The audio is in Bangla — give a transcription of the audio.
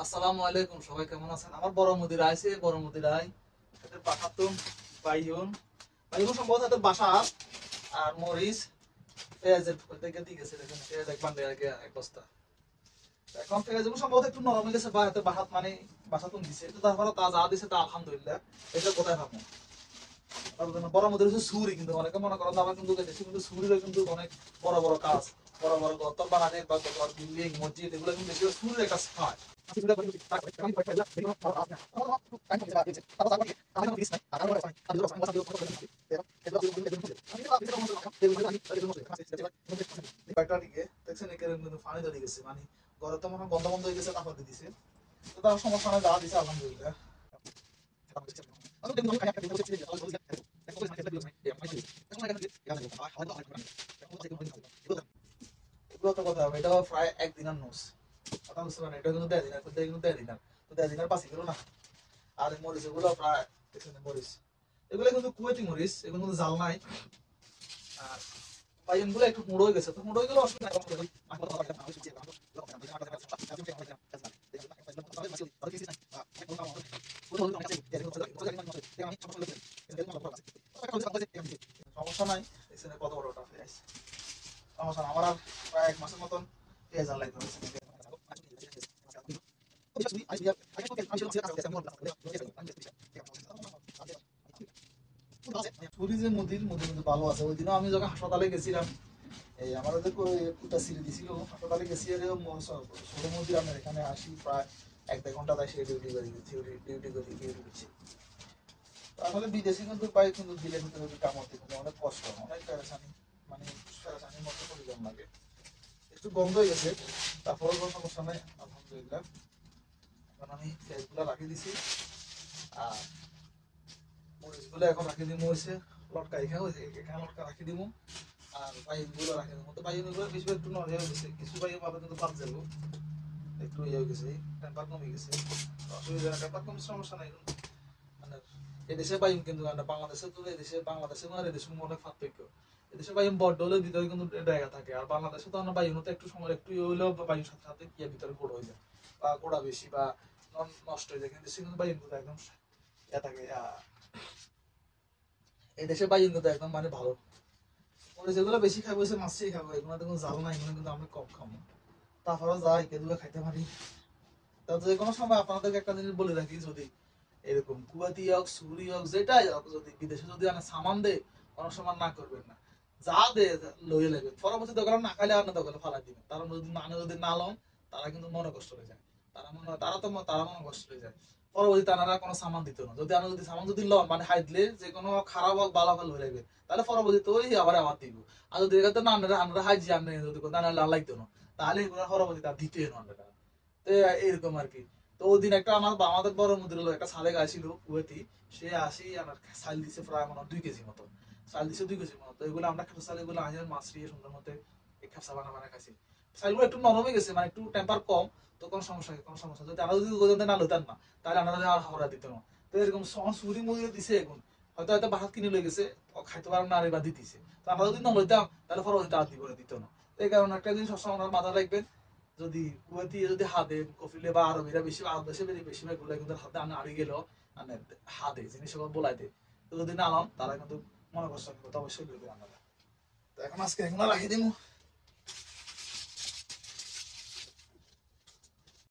আসসালামু আলাইকুম, সবাই কেমন আছেন? আমার বড় মুদির আইছে, বড় মুদির আই এদের পাঠাতুন বাইয়ন বাইয়ন সম্ভবত এদের বাসা আর মরিচ পেঁয়াজের থেকে দিয়ে গেছে। দেখেন পেঁয়াজ এক বান্ডে আগে এক বস্তা। এখন পেঁয়াজ যেমন সম্ভবত একটু নরম হয়ে গেছে বা এতে বাসাত মানে বাসাতুন দিছে, তো তারপরে তা যা দিছে তা আলহামদুলিল্লাহ। এটা কোথায় পাবো? তার জন্য বড় মুদির হচ্ছে সুরি, কিন্তু অনেকে মনে করেন আবার কিন্তু দেশে কিন্তু সুরিরও কিন্তু অনেক বড় বড় কাজ, বড় বড় গর্ত বানাতে বা বিল্ডিং মসজিদ এগুলো কিন্তু বেশি সুরির কাজ হয়। পানি ধরে গেছে, মানে ঘরে তো মনে হয় বন্ধ বন্ধ হয়ে গেছে, তারপর দিছে। তো তার সমস্যা নাই, যা দিছে আলহামদুলিল্লাহ। এগুলো তো কথা হবে, এটা প্রায় একদিন আর নোস কথা বুঝতে পারেন। এটা কিন্তু দেড় দিন আর কিন্তু দেড় দিন আর তো দেড় দিন আর পাঁচি গেল না। আর এই মরিচ এগুলো প্রায় দেখছেন মরিচ, এগুলো কিন্তু কুয়েতি মরিচ, এগুলো কিন্তু জাল নাই। আর পাইন গুলো একটু মুড়ো হয়ে গেছে, তো মুড়ো হয়ে গেলে অসুবিধা সমস্যা নাই। এখানে কত বড়টা পেঁয়াজ, সমস্যা না। আমার আর প্রায় এক মাসের মতন পেঁয়াজ আর লাগবে। ছুরি যে মুদির মুদির কিন্তু ভালো আছে। ওই দিনও আমি যখন হাসপাতালে গেছিলাম, এই আমাদের যে কুটা সিঁড়ি দিছিল, হাসপাতালে গেছি আর ছোট মুদির আমরা এখানে আসি প্রায় এক দেড় ঘন্টা তাই সে ডিউটি করি, ডিউটি করছি। আসলে বিদেশি কিন্তু পাই, কিন্তু দিলে কিন্তু কাম হতে কিন্তু অনেক কষ্ট, অনেক প্যারাসানি, মানে প্যারাসানির মতো পরিজন লাগে। একটু গন্ধ হয়ে গেছে, তারপরে কোনো সমস্যা নাই আলহামদুলিল্লাহ। এখন আমি পেঁয়াজগুলো রাখিয়ে দিছি আর মরিচগুলো এখন রাখিয়ে দিব হয়েছে লটকা, এখানে লটকা রাখিয়ে দিব। আর বাইকগুলো রাখিয়ে দেবো, তো বাইকগুলো বেশি একটু নড়ে হয়ে গেছে, কিছু বাইক ভাবে কিন্তু বাদ যাবো, একটু ইয়ে হয়ে গেছে, টেম্পার কমে গেছে। অসুবিধা না, টেম্পার কমে সমস্যা নাই। মানে এদেশে বাইম কিন্তু বাংলাদেশে তো এদেশে বাংলাদেশে আর এদেশে অনেক পার্থক্য। এদেশে বাইম বড্ড হলে ভিতরে কিন্তু জায়গা থাকে, আর বাংলাদেশে তো আমরা বাইমতে একটু সময় একটু ইয়ে হইলেও বায়ুর সাথে সাথে ইয়ে ভিতরে গোড় হয়ে যায় বা গোড়া বেশি বা নষ্ট হয়ে যায়। কিন্তু দেশে কিন্তু বাইম কিন্তু একদম ইয়ে থাকে। এদেশে বাইম কিন্তু একদম মানে ভালো। যেগুলো বেশি খাবো সে মাছই খাবো, এগুলো তো কোনো জাল নাই, এগুলো কিন্তু আমি কম খাবো। তারপরে যাই কে দুটো খাইতে পারি। তা যে কোনো সময় আপনাদেরকে একটা জিনিস বলে রাখি, যদি এরকম কুয়াতি হোক সুরি হোক যেটাই হোক, যদি বিদেশে যদি আনা সামান দেয় অনেক সময় না করবেন না, যা দে লইয়ে লাগবে। পরবর্তী দোকানে না খাইলে আপনার দোকানে ফালাই দিবেন, তারা যদি মানে যদি না লন তারা কিন্তু মনে কষ্ট হয়ে যায়। তারা মনে কষ্ট হয়ে যায়। পরবর্তী তারা কোনো সামান দিত না। যদি আমরা যদি সামান যদি লন মানে হাইদলে যে কোনো খারাপ হোক ভালো হোক লই লাগবে, তাহলে পরবর্তীতে ওই আবার আমার দিব। আর যদি এখানে না আমরা হাইজি আনলে যদি লাগতো না, তাহলে এগুলো পরবর্তীতে আর দিতে না আমরা। তো এরকম আর কি। তো ওই দিন একটা আমাদের বড় মুদির একটা সালে গাইছিল কুয়েতি, সে আসি আমার চাল দিছে প্রায় মানে 2 কেজি মতো, চাল দিছে 2 কেজি মতো। তো এগুলো আমরা খেতে চাল এগুলো আজ মাছ দিয়ে সুন্দর মতো খেপসা বানা খাইছি। চালগুলো একটু নরম হয়ে গেছে, মানে একটু টেম্পার কম, তো কোনো সমস্যা নেই, কোনো সমস্যা যদি আমরা যদি গোদামে না লইতাম না, তাহলে আমরা আর হাওড়া দিত না। তো এরকম চুরি মুড়ি দিছে এখন, হয়তো হয়তো বাহাত কিনে লই গেছে, খাইতে পারেন না আর এবার দিতেছে। তো আমরা যদি না লইতাম তাহলে পরবর্তীতে আর দিব দিত না। তো এই কারণে একটা জিনিস সবসময় ওনার মাথায় রাখবেন, যদি কুয়েতি যদি হাতে কফিলে বা আরবিরা বেশি আরব দেশে বেশিরভাগ গুলো কিন্তু হাতে আনে আড়ি গেল মানে হাতে জিনিস বলাই দেয়। তো যদি না আনাম তারা কিন্তু মনে কষ্ট করতে অবশ্যই লইবে আমরা। তো এখন আজকে এগুলো রাখি দিমু।